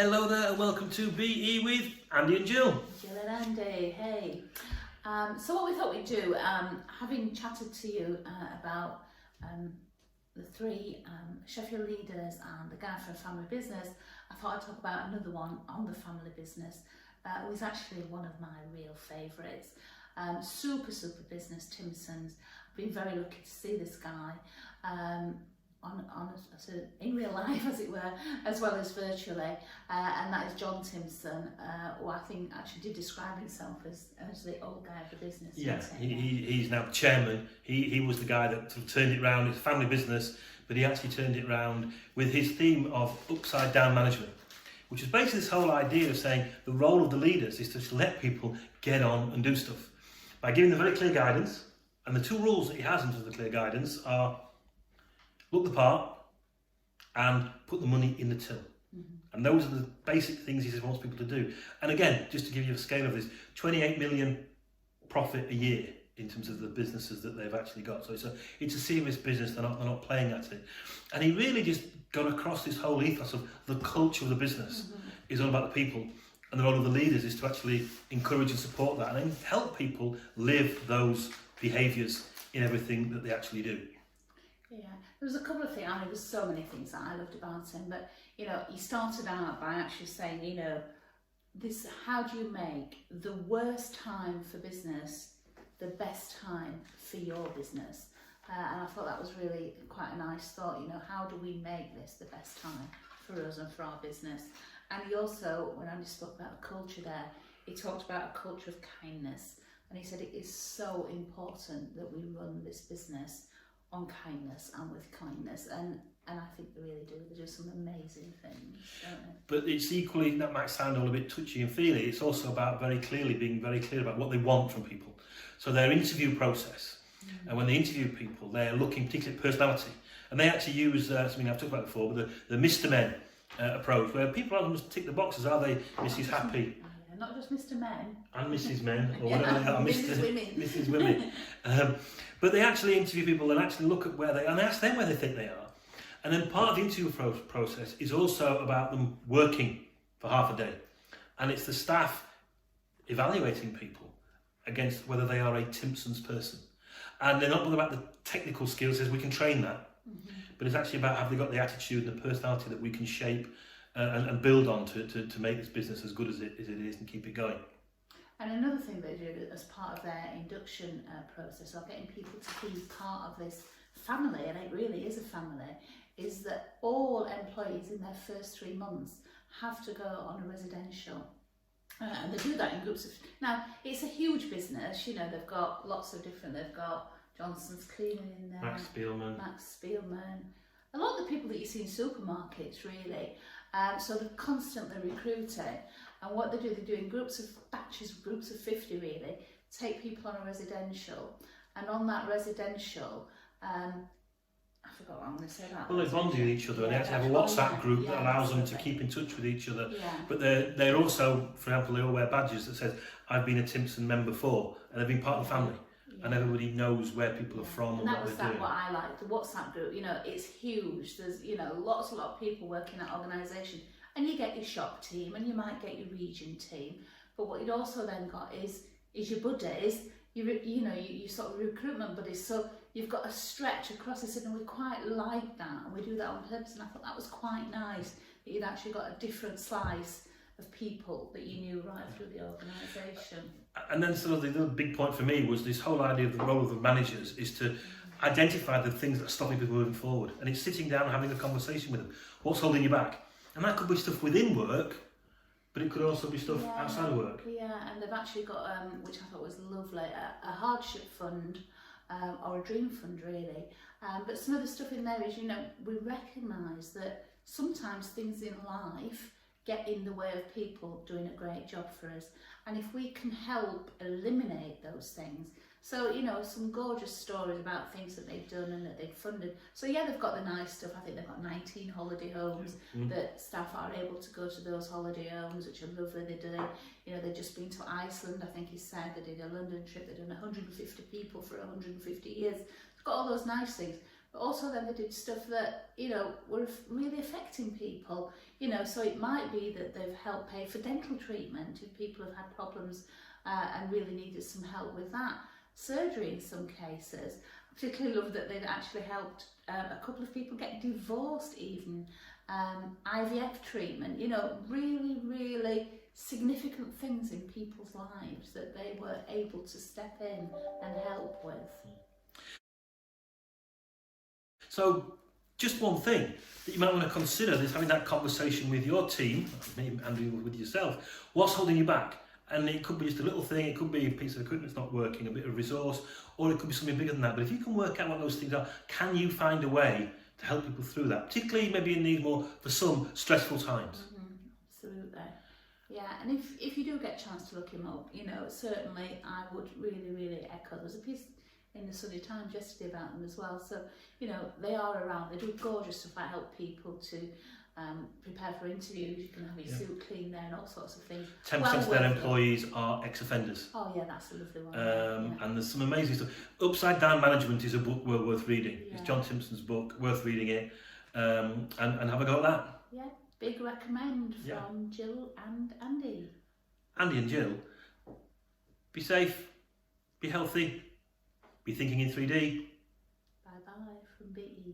Hello there and welcome to BE with Andy and Jill. Jill and Andy, hey. So what we thought we'd do, having chatted to you about the three Sheffield leaders and the guy for a family business, I thought I'd talk about another one on the family business. It was actually one of my real favourites. Super business, Timpson's. I've been very lucky to see this guy in real life, as it were, as well as virtually, and that is John Timpson, who I think actually did describe himself as the old guy of the business. Yeah, he's now the chairman. He was the guy that sort of turned it round. It's a family business, but he actually turned it round with his theme of upside down management, which is basically this whole idea of saying the role of the leaders is to let people get on and do stuff by giving them very clear guidance. And the two rules that he has in terms of the clear guidance are look the part and put the money in the till. Mm-hmm. And those are the basic things he wants people to do. And again, just to give you a scale of this, 28 million profit a year in terms of the businesses that they've actually got. So it's a serious business, they're not playing at it. And he really just got across this whole ethos of the culture of the business is all about the people. And the role of the leaders is to actually encourage and support that and then help people live those behaviours in everything that they actually do. Yeah, there was a couple of things, I mean, there was so many things that I loved about him, but, you know, he started out by actually saying, you know, how do you make the worst time for business the best time for your business? And I thought that was really quite a nice thought, you know, how do we make this the best time for us and for our business? And he also, when Andy spoke about the culture there, he talked about a culture of kindness, and he said it is so important that we run this business on kindness and with kindness, and I think they really do. They do some amazing things, don't they? But it's equally, that might sound all a bit touchy and feely, it's also about being very clear about what they want from people. So their interview process, and when they interview people, they're looking particularly at personality, and they actually use something I've talked about before, but the Mr. Men approach, where people aren't just tick the boxes, are they Mrs. Happy? Not just Mr. Men. And Mrs. Men, or whatever, Mrs. Women. Mrs. Women. But they actually interview people and actually look at where they, and ask them where they think they are. And then part of the interview process is also about them working for half a day. And it's the staff evaluating people against whether they are a Timpson's person. And they're not bothered about the technical skills, as we can train that. Mm-hmm. But it's actually about have they got the attitude and the personality that we can shape and build on to make this business as good as it is and keep it going. And another thing they do as part of their induction process of getting people to be part of this family, and it really is a family, is that all employees in their first 3 months have to go on a residential. And they do that in groups of... Now, it's a huge business, you know, they've got lots of different... They've got Johnson's Cleaning in there. Max Spielman. A lot of the people that you see in supermarkets, really. So they're constantly recruiting, and what they do in groups of 50 really, take people on a residential, and on that residential, I forgot what I'm going to say that. Well, they bond with each other, and they actually have a WhatsApp group that allows them to keep in touch with each other. Yeah. But they're also, for example, they all wear badges that says, I've been a Timpson member before, and they've been part of the family. Yeah. And everybody knows where people are from and what they're doing. What I like, the WhatsApp group, you know, it's huge. There's, you know, lots of people working at organisation, and you get your shop team and you might get your region team. But what you'd also then got is your buddies, you sort of recruitment buddies. So you've got a stretch across this, and we quite like that, and we do that on purpose. And I thought that was quite nice that you'd actually got a different slice of people that you knew right through the organisation. And then sort of the other big point for me was this whole idea of the role of the managers is to identify the things that are stopping people moving forward. And it's sitting down and having a conversation with them. What's holding you back? And that could be stuff within work, but it could also be stuff outside of work. Yeah, and they've actually got, which I thought was lovely, a hardship fund, or a dream fund really. But some of the stuff in there is, you know, we recognise that sometimes things in life get in the way of people doing a great job for us, and if we can help eliminate those things. So, you know, some gorgeous stories about things that they've done and that they've funded. So yeah, they've got the nice stuff. I think they've got 19 holiday homes that staff are able to go to those holiday homes, which are lovely. They do, you know, they've just been to Iceland, I think he said. They did a London trip. They've done 150 people for 150 years. They've got all those nice things. but also then they did stuff that, you know, were really affecting people, you know, so it might be that they've helped pay for dental treatment if people have had problems and really needed some help with that. Surgery in some cases. I particularly love that they've actually helped a couple of people get divorced even. IVF treatment, you know, really, really significant things in people's lives that they were able to step in and help with. So, just one thing that you might want to consider is having that conversation with your team, and with yourself. What's holding you back? And it could be just a little thing, it could be a piece of equipment that's not working, a bit of resource, or it could be something bigger than that. But if you can work out what those things are, can you find a way to help people through that? Particularly maybe in these more, for some, stressful times. Absolutely. Yeah, and if you do get a chance to look him up, you know, certainly I would really, really echo. There's a piece in the Sunday Times yesterday about them as well. So, you know, they are around. They do gorgeous stuff. I help people to prepare for interviews. You can have your suit clean there and all sorts of things. 10% of their employees are ex-offenders. Oh yeah, that's a lovely one. And there's some amazing stuff. Upside Down Management is a book well worth reading. Yeah. It's John Timpson's book, worth reading it. And have a go at that. Yeah, big recommend from Jill and Andy. Andy and Jill, be safe, be healthy, be thinking in 3D. Bye bye from BE.